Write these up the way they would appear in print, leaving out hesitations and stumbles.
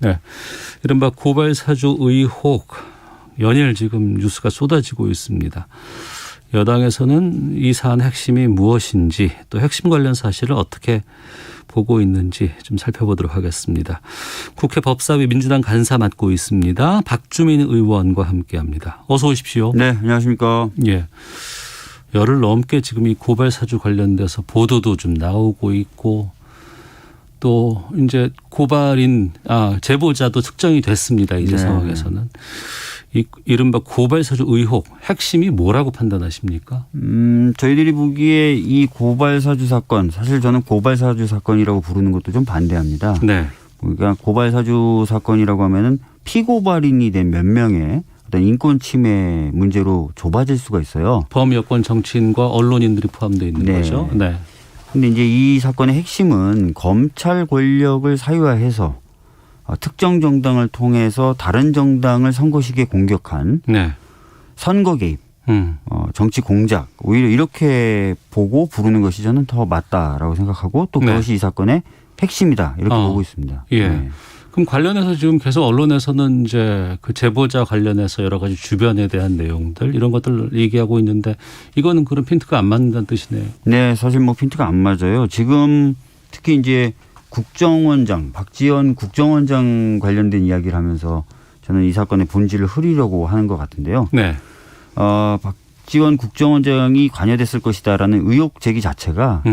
네, 이른바 고발 사주 의혹 연일 지금 뉴스가 쏟아지고 있습니다. 여당에서는 이 사안의 핵심이 무엇인지 또 핵심 관련 사실을 어떻게 보고 있는지 좀 살펴보도록 하겠습니다. 국회 법사위 민주당 간사 맡고 있습니다. 박주민 의원과 함께합니다. 어서 오십시오. 네, 안녕하십니까. 예, 열흘 넘게 지금 이 고발 사주 관련돼서 보도도 좀 나오고 있고 또 이제 제보자도 특정이 됐습니다. 이제 네. 상황에서는 이른바 고발 사주 의혹 핵심이 뭐라고 판단하십니까? 저희들이 보기에 이 고발 사주 사건, 사실 저는 고발 사주 사건이라고 부르는 것도 좀 반대합니다. 네. 그러니까 고발 사주 사건이라고 하면은 피고발인이 된 몇 명의 어떤 인권 침해 문제로 좁아질 수가 있어요. 범여권 정치인과 언론인들이 포함되어 있는 네. 거죠. 네. 근데 이제 이 사건의 핵심은 검찰 권력을 사유화해서 특정 정당을 통해서 다른 정당을 선거 시기에 공격한 네. 선거 개입, 정치 공작, 오히려 이렇게 보고 부르는 것이 저는 더 맞다라고 생각하고 또 그것이 이 사건의 핵심이다 이렇게 보고 있습니다. 예. 네. 그럼 관련해서 지금 계속 언론에서는 이제 그 제보자 관련해서 여러 가지 주변에 대한 내용들 이런 것들 얘기하고 있는데 이거는 그런 핀트가 안 맞는다는 뜻이네요. 네, 사실 뭐 핀트가 안 맞아요. 지금 특히 이제 국정원장, 박지원 국정원장 관련된 이야기를 하면서 저는 이 사건의 본질을 흐리려고 하는 것 같은데요. 네. 박지원 국정원장이 관여됐을 것이다라는 의혹 제기 자체가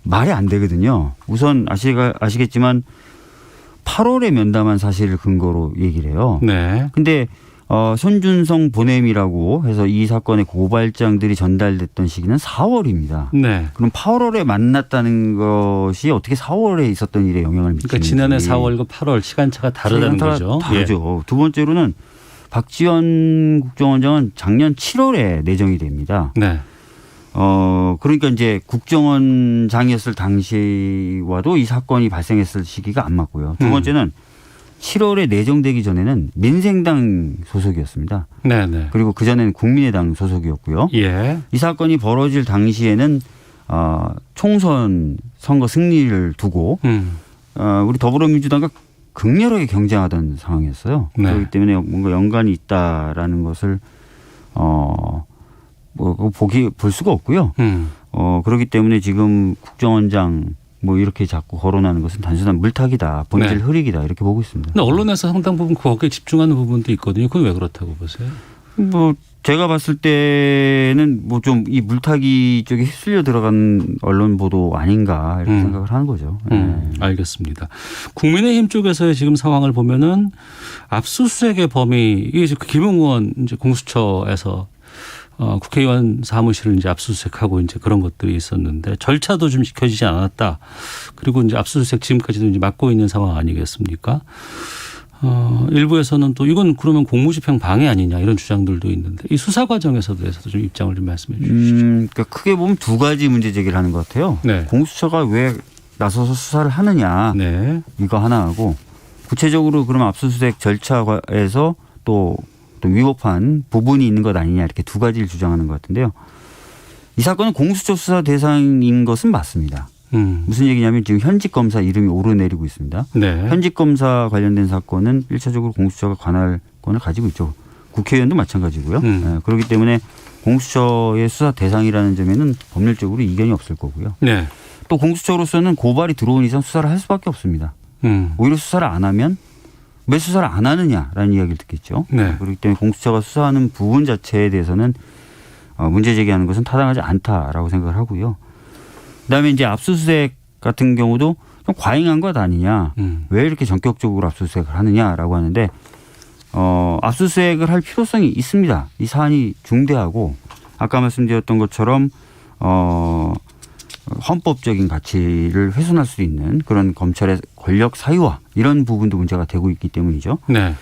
말이 안 되거든요. 우선 아시겠지만 8월에 면담한 사실을 근거로 얘기를 해요. 네. 근데 손준성 보냄이라고 해서 이 사건의 고발장들이 전달됐던 시기는 4월입니다. 네. 그럼 8월에 만났다는 것이 어떻게 4월에 있었던 일에 영향을 미치는지. 그러니까 지난해 4월과 8월 시간차가 다르다는 거죠. 다르죠. 예. 두 번째로는 박지원 국정원장은 작년 7월에 내정이 됩니다. 네. 그러니까 이제 국정원장이었을 당시와도 이 사건이 발생했을 시기가 안 맞고요. 두 번째는 7월에 내정되기 전에는 민생당 소속이었습니다. 네네. 그리고 그전에는 국민의당 소속이었고요. 예. 이 사건이 벌어질 당시에는 총선 선거 승리를 두고 우리 더불어민주당과 극렬하게 경쟁하던 상황이었어요. 네. 그렇기 때문에 뭔가 연관이 있다라는 것을 볼 수가 없고요. 그렇기 때문에 지금 국정원장 뭐 이렇게 자꾸 거론하는 것은 단순한 물타기다, 본질 네. 흐리기다 이렇게 보고 있습니다. 근데 언론에서 상당 부분 거기에 집중하는 부분도 있거든요. 그건 왜 그렇다고 보세요? 뭐 제가 봤을 때는 뭐 좀 이 물타기 쪽에 휩쓸려 들어간 언론 보도 아닌가 이렇게 생각을 하는 거죠. 알겠습니다. 국민의힘 쪽에서의 지금 상황을 보면은 압수수색의 범위 이게 김웅 의원 이제 공수처에서 국회의원 사무실을 이제 압수수색하고 이제 그런 것들이 있었는데 절차도 좀 지켜지지 않았다. 그리고 이제 압수수색 지금까지도 이제 맡고 있는 상황 아니겠습니까? 일부에서는 또 이건 그러면 공무집행 방해 아니냐 이런 주장들도 있는데 이 수사 과정에서 대해서도 좀 입장을 좀 말씀해 주시죠. 그러니까 크게 보면 두 가지 문제 제기를 하는 것 같아요. 네. 공수처가 왜 나서서 수사를 하느냐 네. 이거 하나 하고 구체적으로 그럼 압수수색 절차에서 또 위법한 부분이 있는 것 아니냐 이렇게 두 가지를 주장하는 것 같은데요. 이 사건은 공수처 수사 대상인 것은 맞습니다. 무슨 얘기냐면 지금 현직 검사 이름이 오르내리고 있습니다. 네. 현직 검사 관련된 사건은 1차적으로 공수처가 관할권을 가지고 있죠. 국회의원도 마찬가지고요. 네, 그렇기 때문에 공수처의 수사 대상이라는 점에는 법률적으로 이견이 없을 거고요. 네. 또 공수처로서는 고발이 들어온 이상 수사를 할 수밖에 없습니다. 오히려 수사를 안 하면 왜 수사를 안 하느냐라는 이야기를 듣겠죠. 네. 그렇기 때문에 공수처가 수사하는 부분 자체에 대해서는 문제 제기하는 것은 타당하지 않다라고 생각을 하고요. 그다음에 이제 압수수색 같은 경우도 좀 과잉한 것 아니냐. 왜 이렇게 전격적으로 압수수색을 하느냐라고 하는데 압수수색을 할 필요성이 있습니다. 이 사안이 중대하고 아까 말씀드렸던 것처럼 헌법적인 가치를 훼손할 수 있는 그런 검찰의 권력 사유화 이런 부분도 문제가 되고 있기 때문이죠. 네.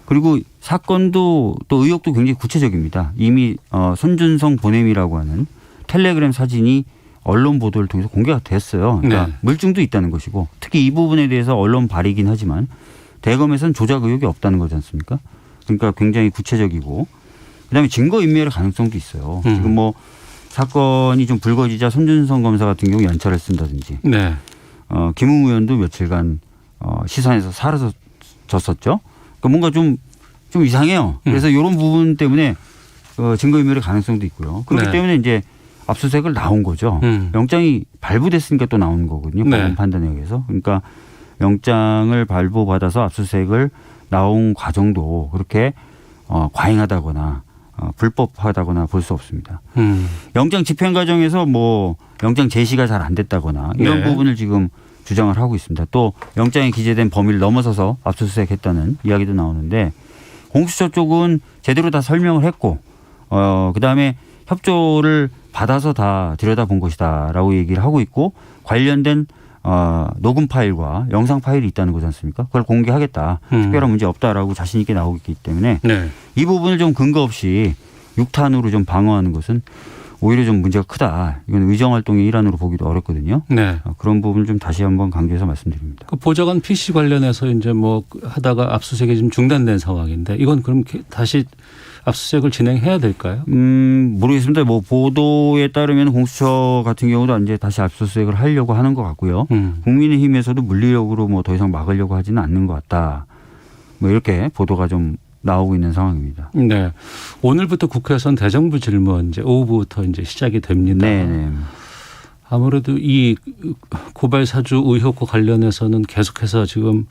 그리고 사건도 또 의혹도 굉장히 구체적입니다. 이미 손준성 보냄이라고 하는 텔레그램 사진이 언론 보도를 통해서 공개가 됐어요. 그러니까 네. 물증도 있다는 것이고 특히 이 부분에 대해서 언론 발이긴 하지만 대검에서는 조작 의혹이 없다는 거지 않습니까? 그러니까 굉장히 구체적이고 그다음에 증거인멸의 가능성도 있어요. 지금 뭐 사건이 좀 불거지자 손준성 검사 같은 경우 연차를 쓴다든지 네. 김웅 의원도 며칠간 시선에서 이루어졌었죠. 그러니까 뭔가 좀 이상해요. 그래서 이런 부분 때문에 증거인멸의 가능성도 있고요. 그렇기 네. 때문에 이제 압수수색을 나온 거죠. 영장이 발부됐으니까 또 나오는 거거든요. 네. 법원 판단에 의해서. 그러니까 영장을 발부받아서 압수수색을 나온 과정도 그렇게 과잉하다거나 불법하다거나 볼 수 없습니다. 영장 집행 과정에서 뭐 영장 제시가 잘 안 됐다거나 이런 네. 부분을 지금 주장을 하고 있습니다. 또 영장에 기재된 범위를 넘어서서 압수수색했다는 이야기도 나오는데 공수처 쪽은 제대로 다 설명을 했고 그다음에 협조를 받아서 다 들여다본 것이다라고 얘기를 하고 있고 관련된 녹음 파일과 영상 파일이 있다는 거지 않습니까? 그걸 공개하겠다. 특별한 문제 없다라고 자신 있게 나오고 있기 때문에 네. 이 부분을 좀 근거 없이 육탄으로 좀 방어하는 것은 오히려 좀 문제가 크다. 이건 의정활동의 일환으로 보기도 어렵거든요. 네. 그런 부분을 좀 다시 한번 강조해서 말씀드립니다. 그 보좌관 PC 관련해서 이제 뭐 하다가 압수수색이 지금 중단된 상황인데 이건 그럼 다시 압수수색을 진행해야 될까요? 모르겠습니다. 뭐 보도에 따르면 공수처 같은 경우도 이제 다시 압수수색을 하려고 하는 것 같고요. 국민의힘에서도 물리력으로 뭐 더 이상 막으려고 하지는 않는 것 같다. 뭐 이렇게 보도가 좀 나오고 있는 상황입니다. 네. 오늘부터 국회에서는 대정부 질문 이제 오후부터 이제 시작이 됩니다. 네. 아무래도 이 고발 사주 의혹과 관련해서는 계속해서 지금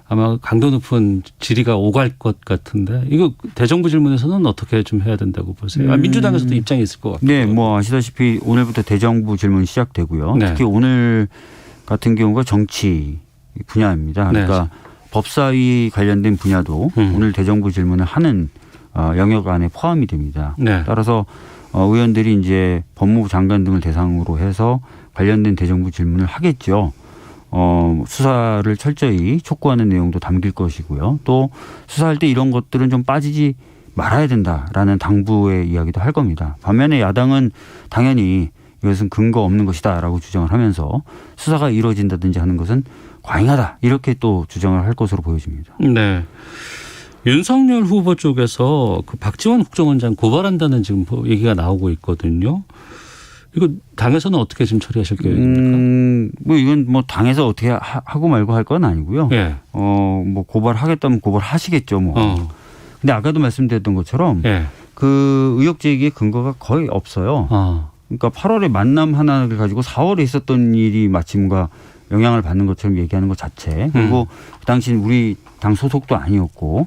아마 강도 높은 질의가 오갈 것 같은데 이거 대정부 질문에서는 어떻게 좀 해야 된다고 보세요? 민주당에서도 입장이 있을 것 같고. 네, 뭐 아시다시피 오늘부터 대정부 질문 시작되고요. 네. 특히 오늘 같은 경우가 정치 분야입니다. 그러니까 네. 법사위 관련된 분야도 오늘 대정부 질문을 하는 영역 안에 포함이 됩니다. 네. 따라서 의원들이 이제 법무부 장관 등을 대상으로 해서 관련된 대정부 질문을 하겠죠. 수사를 철저히 촉구하는 내용도 담길 것이고요. 또 수사할 때 이런 것들은 좀 빠지지 말아야 된다라는 당부의 이야기도 할 겁니다. 반면에 야당은 당연히 이것은 근거 없는 것이다라고 주장을 하면서 수사가 이루어진다든지 하는 것은 과잉하다 이렇게 또 주장을 할 것으로 보여집니다. 네. 윤석열 후보 쪽에서 그 박지원 국정원장 고발한다는 지금 얘기가 나오고 있거든요. 이거 당에서는 어떻게 지금 처리하실 계획입니까? 뭐 이건 뭐 당에서 어떻게 하고 말고 할 건 아니고요. 예. 뭐 고발하겠다면 고발하시겠죠. 뭐. 근데 아까도 말씀드렸던 것처럼 예. 그 의혹 제기의 근거가 거의 없어요. 그러니까 8월에 만남 하나를 가지고 4월에 있었던 일이 마침과 영향을 받는 것처럼 얘기하는 것 자체. 그리고 그 당시는 우리 당 소속도 아니었고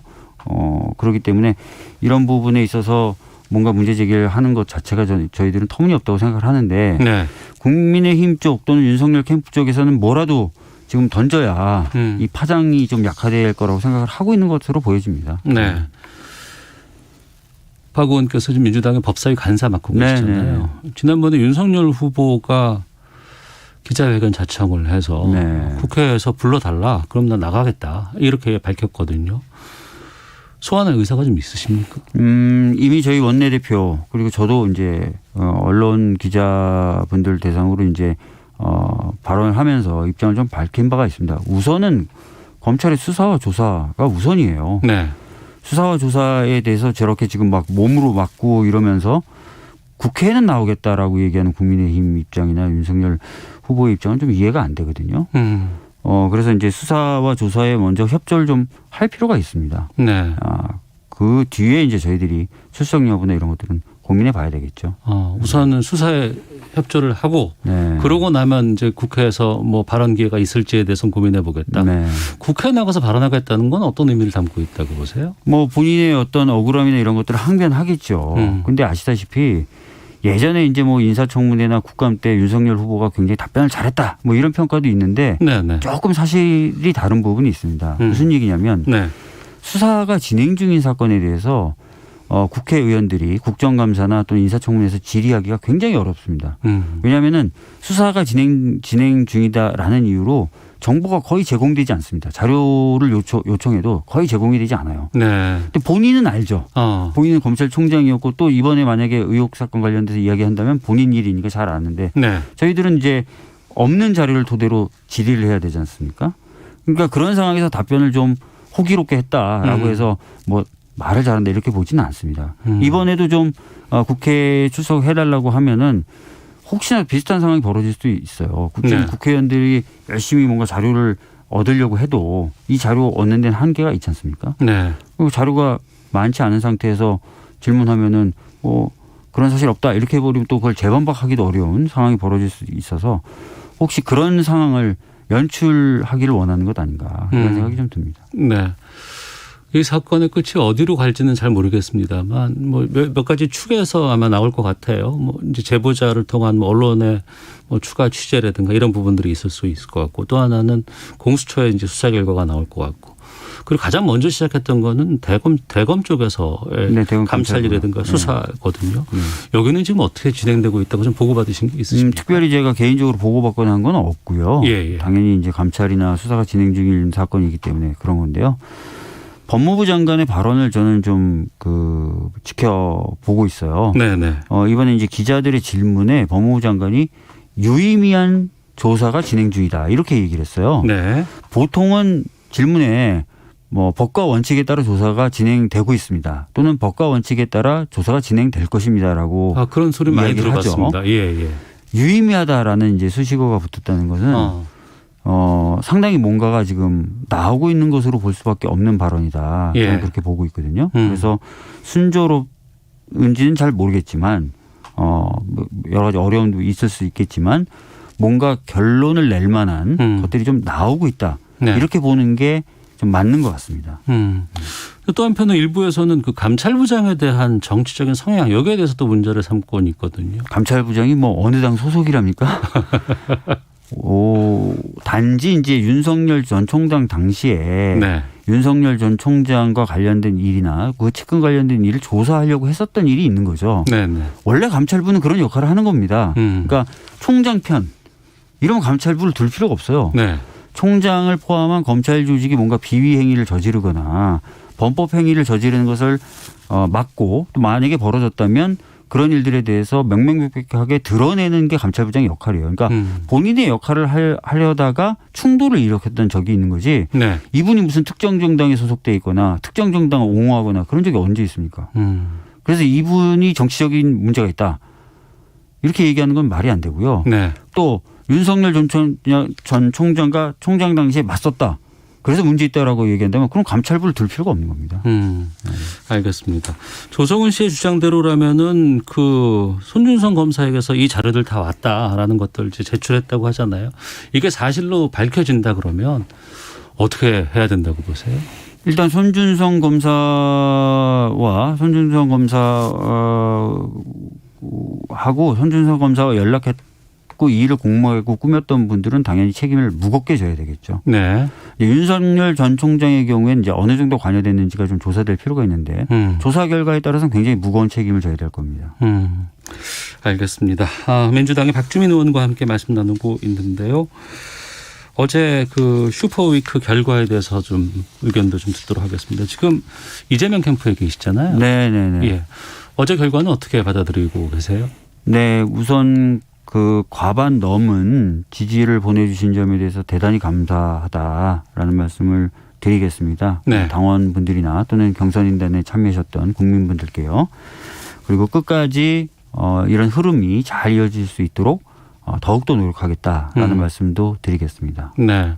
그렇기 때문에 이런 부분에 있어서 뭔가 문제 제기를 하는 것 자체가 저희들은 터무니없다고 생각을 하는데 네. 국민의힘 쪽 또는 윤석열 캠프 쪽에서는 뭐라도 지금 던져야 이 파장이 좀 약화될 거라고 생각을 하고 있는 것으로 보여집니다. 네. 박 의원께서 지금 민주당의 법사위 간사 맡고 계시잖아요. 지난번에 윤석열 후보가 기자회견 자청을 해서 국회에서 불러달라. 그럼 나 나가겠다. 이렇게 밝혔거든요. 소환할 의사가 좀 있으십니까? 이미 저희 원내대표 그리고 저도 이제 언론 기자분들 대상으로 이제 발언을 하면서 입장을 좀 밝힌 바가 있습니다. 우선은 검찰의 수사와 조사가 우선이에요. 네. 수사와 조사에 대해서 저렇게 지금 막 몸으로 막고 이러면서 국회에는 나오겠다라고 얘기하는 국민의힘 입장이나 윤석열 후보의 입장은 좀 이해가 안 되거든요. 그래서 이제 수사와 조사에 먼저 협조를 좀 할 필요가 있습니다. 네. 그 뒤에 이제 저희들이 출석 여부나 이런 것들은 고민해 봐야 되겠죠. 우선은 수사에 협조를 하고 그러고 나면 이제 국회에서 뭐 발언 기회가 있을지에 대해서는 고민해 보겠다. 국회에 나가서 발언하겠다는 건 어떤 의미를 담고 있다고 보세요? 뭐 본인의 어떤 억울함이나 이런 것들을 항변하겠죠. 근데 아시다시피 예전에 이제 뭐 인사청문회나 국감 때 윤석열 후보가 굉장히 답변을 잘했다. 뭐 이런 평가도 있는데 조금 사실이 다른 부분이 있습니다. 무슨 얘기냐면 수사가 진행 중인 사건에 대해서 국회의원들이 국정감사나 또는 인사청문회에서 질의하기가 굉장히 어렵습니다. 왜냐하면은 수사가 진행 중이다라는 이유로 정보가 거의 제공되지 않습니다. 자료를 요청해도 거의 제공이 되지 않아요. 근데 본인은 알죠. 본인은 검찰총장이었고 또 이번에 만약에 의혹 사건 관련돼서 이야기한다면 본인 일이니까 잘 아는데 저희들은 이제 없는 자료를 토대로 질의를 해야 되지 않습니까? 그러니까 그런 상황에서 답변을 좀 호기롭게 했다라고 해서 뭐 말을 잘한다 이렇게 보지는 않습니다. 이번에도 좀 국회에 출석해달라고 하면은 혹시나 비슷한 상황이 벌어질 수도 있어요. 국회의원들이 열심히 뭔가 자료를 얻으려고 해도 이 자료 얻는 데는 한계가 있지 않습니까? 네. 그리고 자료가 많지 않은 상태에서 질문하면은 뭐 그런 사실 없다 이렇게 해버리면 또 그걸 재반박하기도 어려운 상황이 벌어질 수 있어서 혹시 그런 상황을 연출하기를 원하는 것 아닌가 이런 생각이 좀 듭니다. 네. 이 사건의 끝이 어디로 갈지는 잘 모르겠습니다만 뭐 몇 가지 축에서 아마 나올 것 같아요. 뭐 이제 제보자를 통한 뭐 언론의 뭐 추가 취재라든가 이런 부분들이 있을 수 있을 것 같고 또 하나는 공수처의 이제 수사 결과가 나올 것 같고 그리고 가장 먼저 시작했던 거는 대검 쪽에서의 네, 대검 감찰이라든가 수사거든요. 여기는 지금 어떻게 진행되고 있다고 좀 보고받으신 게 있으십니까? 특별히 제가 개인적으로 보고받거나 한 건 없고요. 예. 당연히 이제 감찰이나 수사가 진행 중인 사건이기 때문에 그런 건데요. 법무부 장관의 발언을 저는 좀 지켜보고 있어요. 네네. 이번에 이제 기자들의 질문에 법무부 장관이 유의미한 조사가 진행 중이다 이렇게 얘기를 했어요. 네. 보통은 질문에 뭐 법과 원칙에 따라 조사가 진행되고 있습니다. 또는 법과 원칙에 따라 조사가 진행될 것입니다라고 그런 소리 많이 이야기를 하죠. 들어봤습니다. 예. 유의미하다라는 이제 수식어가 붙었다는 것은 상당히 뭔가가 지금 나오고 있는 것으로 볼 수밖에 없는 발언이다. 예. 저는 그렇게 보고 있거든요. 그래서 순조롭은지는 잘 모르겠지만 뭐 여러 가지 어려움도 있을 수 있겠지만 뭔가 결론을 낼 만한 것들이 좀 나오고 있다. 네. 이렇게 보는 게 좀 맞는 것 같습니다. 또 한편은 일부에서는 그 감찰부장에 대한 정치적인 성향 여기에 대해서 또 문제를 삼고 있거든요. 감찰부장이 뭐 어느 당 소속이랍니까? 단지 이제 윤석열 전 총장 당시에 네. 윤석열 전 총장과 관련된 일이나 그 측근 관련된 일을 조사하려고 했었던 일이 있는 거죠. 네네. 원래 감찰부는 그런 역할을 하는 겁니다. 그러니까 총장 편 이러면 감찰부를 둘 필요가 없어요. 네. 총장을 포함한 검찰 조직이 뭔가 비위 행위를 저지르거나 범법 행위를 저지르는 것을 막고 또 만약에 벌어졌다면 그런 일들에 대해서 명명백백하게 드러내는 게 감찰부장의 역할이에요. 그러니까 본인의 역할을 하려다가 충돌을 일으켰던 적이 있는 거지. 네. 이분이 무슨 특정 정당에 소속돼 있거나 특정 정당을 옹호하거나 그런 적이 언제 있습니까? 그래서 이분이 정치적인 문제가 있다. 이렇게 얘기하는 건 말이 안 되고요. 네. 또 윤석열 전 총장과 총장 당시에 맞섰다. 그래서 문제 있다라고 얘기한다면 그럼 감찰부를 둘 필요가 없는 겁니다. 알겠습니다. 조성은 씨의 주장대로라면은 그 손준성 검사에게서 이 자료들 다 왔다라는 것들 이제 제출했다고 하잖아요. 이게 사실로 밝혀진다 그러면 어떻게 해야 된다고 보세요? 일단 손준성 검사와 손준성 검사와 연락했고 이 일을 공모하고 꾸몄던 분들은 당연히 책임을 무겁게 져야 되겠죠. 네. 윤석열 전 총장의 경우에는 이제 어느 정도 관여됐는지가 좀 조사될 필요가 있는데 조사 결과에 따라서는 굉장히 무거운 책임을 져야 될 겁니다. 알겠습니다. 민주당의 박주민 의원과 함께 말씀 나누고 있는데요. 어제 그 슈퍼위크 결과에 대해서 좀 의견도 좀 듣도록 하겠습니다. 지금 이재명 캠프에 계시잖아요. 네네네. 예. 어제 결과는 어떻게 받아들이고 계세요? 네, 우선 그 과반 넘은 지지를 보내주신 점에 대해서 대단히 감사하다라는 말씀을 드리겠습니다. 네. 당원분들이나 또는 경선인단에 참여하셨던 국민분들께요. 그리고 끝까지 이런 흐름이 잘 이어질 수 있도록 더욱더 노력하겠다라는 말씀도 드리겠습니다. 네.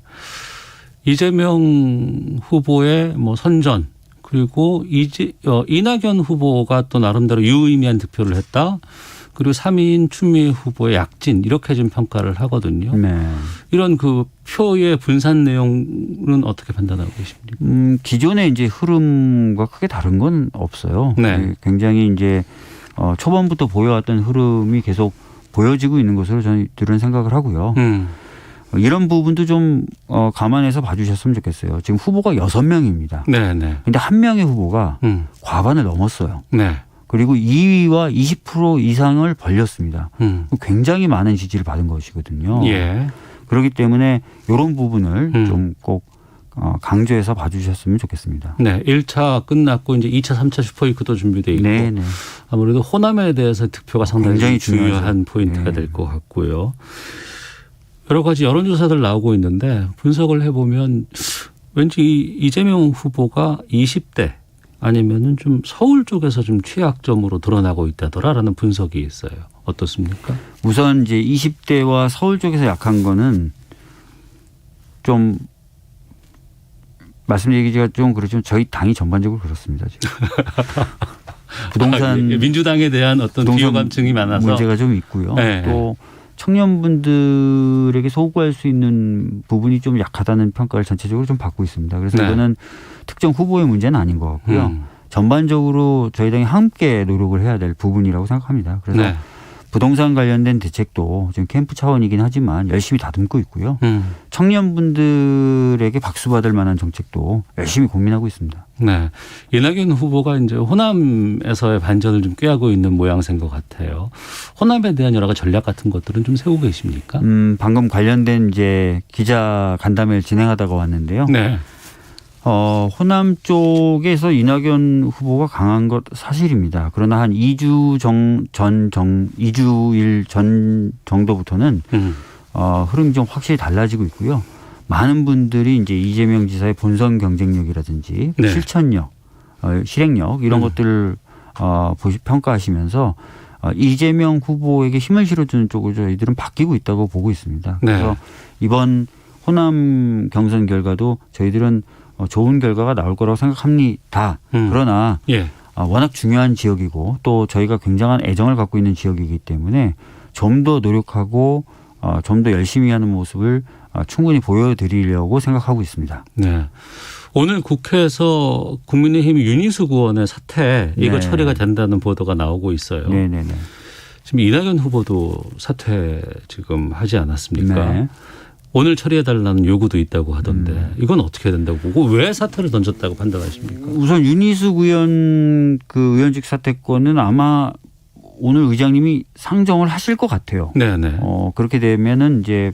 이재명 후보의 뭐 선전 그리고 이낙연 후보가 또 나름대로 유의미한 득표를 했다. 그리고 3위인 추미애 후보의 약진 이렇게 좀 평가를 하거든요. 네. 이런 그 표의 분산 내용은 어떻게 판단하고 계십니까? 기존의 이제 흐름과 크게 다른 건 없어요. 네. 굉장히 이제 초반부터 보여왔던 흐름이 계속 보여지고 있는 것으로 저희들은 생각을 하고요. 이런 부분도 좀 감안해서 봐주셨으면 좋겠어요. 지금 후보가 6명입니다. 네네. 근데 한 명의 후보가 과반을 넘었어요. 네. 그리고 2위와 20% 이상을 벌렸습니다. 굉장히 많은 지지를 받은 것이거든요. 예. 그렇기 때문에 이런 부분을 좀 꼭 강조해서 봐주셨으면 좋겠습니다. 네. 1차 끝났고 이제 2차, 3차 슈퍼위크도 준비되어 있고 네네. 아무래도 호남에 대해서 득표가 상당히 굉장히 중요한 중요하죠. 포인트가 네. 될 것 같고요. 여러 가지 여론조사들 나오고 있는데 분석을 해보면 왠지 이재명 후보가 20대 아니면은 좀 서울 쪽에서 좀 취약점으로 드러나고 있다더라라는 분석이 있어요. 어떻습니까? 우선 이제 20대와 서울 쪽에서 약한 거는 좀 말씀드리기가 좀 그렇지만 저희 당이 전반적으로 그렇습니다. 지금. 부동산 민주당에 대한 어떤 비호감증이 많아서 문제가 좀 있고요. 네. 또 청년분들에게 소구할 수 있는 부분이 좀 약하다는 평가를 전체적으로 좀 받고 있습니다. 그래서 네. 이거는 특정 후보의 문제는 아닌 것 같고요. 전반적으로 저희 당이 함께 노력을 해야 될 부분이라고 생각합니다. 그래서 네. 부동산 관련된 대책도 지금 캠프 차원이긴 하지만 열심히 다듬고 있고요. 청년분들에게 박수받을 만한 정책도 열심히 고민하고 있습니다. 네. 이낙연 후보가 이제 호남에서의 반전을 좀 꾀하고 있는 모양새인 것 같아요. 호남에 대한 여러 가지 전략 같은 것들은 좀 세우고 계십니까? 방금 관련된 이제 기자 간담회를 진행하다가 왔는데요. 네. 호남 쪽에서 이낙연 후보가 강한 것 사실입니다. 그러나 한 2주일 전 정도부터는 흐름이 좀 확실히 달라지고 있고요. 많은 분들이 이제 이재명 지사의 본선 경쟁력이라든지 네. 실천력, 실행력 이런 것들을 평가하시면서 이재명 후보에게 힘을 실어주는 쪽으로 저희들은 바뀌고 있다고 보고 있습니다. 그래서 네. 이번 호남 경선 결과도 저희들은 좋은 결과가 나올 거라고 생각합니다. 그러나 예. 워낙 중요한 지역이고 또 저희가 굉장한 애정을 갖고 있는 지역이기 때문에 좀 더 노력하고 좀 더 열심히 하는 모습을 충분히 보여드리려고 생각하고 있습니다. 네. 오늘 국회에서 국민의힘 윤희숙 의원의 사퇴 이거 네. 처리가 된다는 보도가 나오고 있어요. 네네네. 지금 이낙연 후보도 사퇴 지금 하지 않았습니까? 네. 오늘 처리해달라는 요구도 있다고 하던데 이건 어떻게 된다고 보고 왜 사퇴를 던졌다고 판단하십니까? 우선 윤희숙 의원 그 의원직 사퇴권은 아마 오늘 의장님이 상정을 하실 것 같아요. 네네. 그렇게 되면은 이제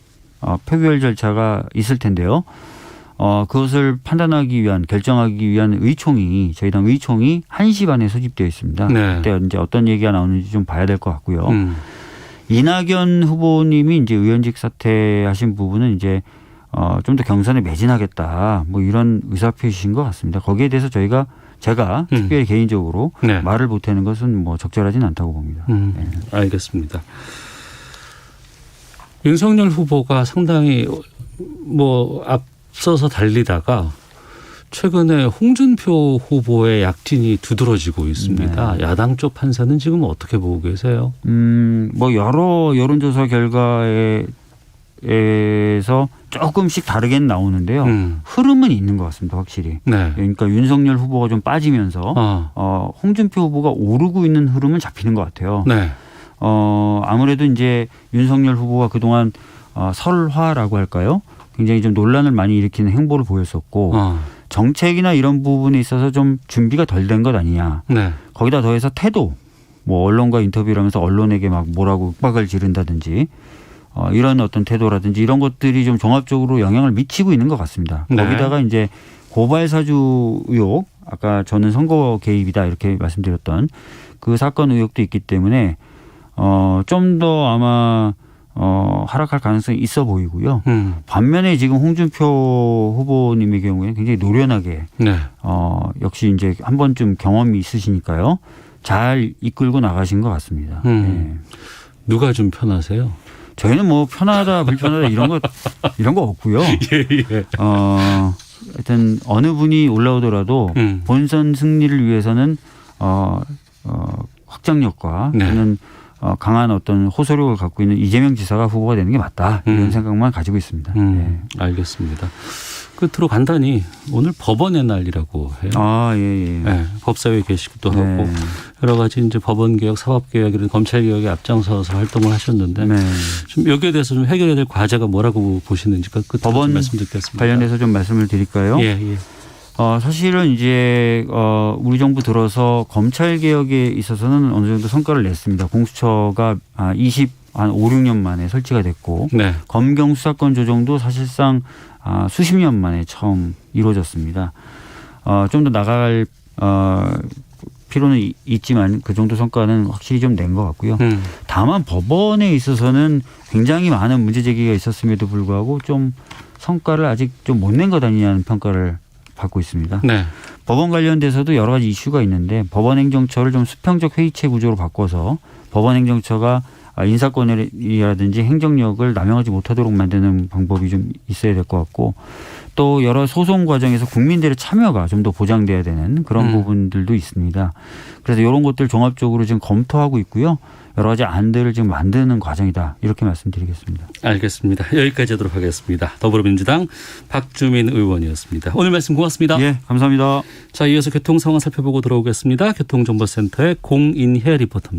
표결 절차가 있을 텐데요. 그것을 판단하기 위한 결정하기 위한 의총이 저희 당 의총이 1시 반에 소집되어 있습니다. 네. 그때 이제 어떤 얘기가 나오는지 좀 봐야 될 것 같고요. 이낙연 후보님이 이제 의원직 사퇴하신 부분은 이제 좀 더 경선에 매진하겠다 뭐 이런 의사표시인 것 같습니다. 거기에 대해서 제가 특별히 개인적으로 네. 말을 보태는 것은 뭐 적절하진 않다고 봅니다. 네. 알겠습니다. 윤석열 후보가 상당히 뭐 앞서서 달리다가 최근에 홍준표 후보의 약진이 두드러지고 있습니다. 네. 야당 쪽 판세는 지금 어떻게 보고 계세요? 뭐 여러 여론조사 결과에서 조금씩 다르게는 나오는데요. 흐름은 있는 것 같습니다. 확실히. 네. 그러니까 윤석열 후보가 좀 빠지면서 홍준표 후보가 오르고 있는 흐름은 잡히는 것 같아요. 네. 아무래도 이제 윤석열 후보가 그동안 설화라고 할까요? 굉장히 좀 논란을 많이 일으키는 행보를 보였었고 정책이나 이런 부분에 있어서 좀 준비가 덜 된 것 아니냐. 네. 거기다 더해서 태도, 뭐 언론과 인터뷰를 하면서 언론에게 막 뭐라고 윽박을 지른다든지 이런 어떤 태도라든지 이런 것들이 좀 종합적으로 영향을 미치고 있는 것 같습니다. 네. 거기다가 이제 고발 사주 의혹, 아까 저는 선거 개입이다 이렇게 말씀드렸던 그 사건 의혹도 있기 때문에 좀 더 아마 하락할 가능성이 있어 보이고요. 반면에 지금 홍준표 후보님의 경우에 굉장히 노련하게 네. 역시 이제 한 번쯤 경험이 있으시니까요. 잘 이끌고 나가신 것 같습니다. 네. 누가 좀 편하세요? 저희는 뭐 편하다 불편하다 이런 거 없고요. 예. 하여튼 어느 분이 올라오더라도 본선 승리를 위해서는 확장력과 네. 또는 강한 어떤 호소력을 갖고 있는 이재명 지사가 후보가 되는 게 맞다 이런 생각만 가지고 있습니다. 네. 알겠습니다. 끝으로 간단히 오늘 법원의 날이라고 해요. 예. 네, 법사위에 계시기도 네. 하고 여러 가지 이제 법원 개혁, 사법 개혁 이런 검찰 개혁에 앞장서서 활동을 하셨는데 네. 좀 여기에 대해서 좀 해결해야 될 과제가 뭐라고 보시는지 끝으로 법원 좀 말씀 듣겠습니다. 관련해서 좀 말씀을 드릴까요? 예. 사실은 이제 우리 정부 들어서 검찰 개혁에 있어서는 어느 정도 성과를 냈습니다. 공수처가 한 5, 6년 만에 설치가 됐고 네. 검경 수사권 조정도 사실상 수십 년 만에 처음 이루어졌습니다. 좀 더 나갈 필요는 있지만 그 정도 성과는 확실히 좀 낸 것 같고요. 다만 법원에 있어서는 굉장히 많은 문제 제기가 있었음에도 불구하고 좀 성과를 아직 좀 못 낸 것 아니냐는 평가를 받고 있습니다. 네. 법원 관련돼서도 여러 가지 이슈가 있는데 법원행정처를 좀 수평적 회의체 구조로 바꿔서 법원행정처가 인사권이라든지 행정력을 남용하지 못하도록 만드는 방법이 좀 있어야 될 것 같고 또 여러 소송 과정에서 국민들의 참여가 좀 더 보장돼야 되는 그런 부분들도 있습니다. 그래서 이런 것들 종합적으로 지금 검토하고 있고요. 여러 가지 안들을 지금 만드는 과정이다. 이렇게 말씀드리겠습니다. 알겠습니다. 여기까지 하도록 하겠습니다. 더불어민주당 박주민 의원이었습니다. 오늘 말씀 고맙습니다. 예, 감사합니다. 자, 이어서 교통 상황 살펴보고 들어오겠습니다. 교통정보센터의 공인혜 리포터입니다.